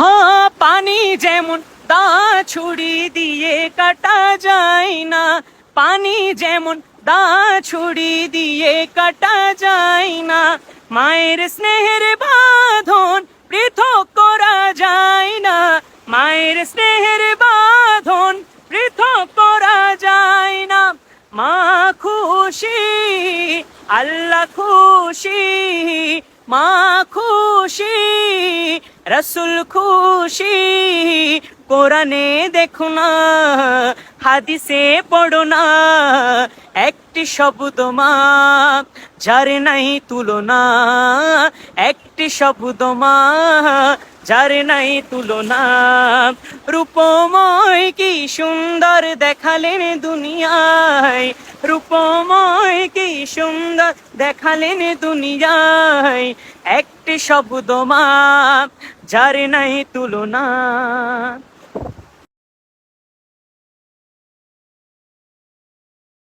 হ্যাঁ, পানি যেমন দা ছুরি দিয়ে কাটা যায় না, পানি যেমন দা ছুরি দিয়ে কাটা যায় না, মায়ের স্নেহের বাঁধন পৃথক করা যায় না, মায়ের স্নেহের বাঁধন পৃথক করা যায় না। মা খুশি, আল্লাহ খুশি, মা খুশি, রসুল খুশি। কোরআনে দেখো না, হাদিসে পড়ো না, একটি শব্দ মা যার নাই তুলনা, একটি শব্দ মা যার নাই তুলনা। রূপময় কি সুন্দর দেখালেন দুনিয়ায়, রূপময় কি সুন্দর দেখালেন দুনিয়ায়, একটি শব্দ মা যার নাই তুলনা।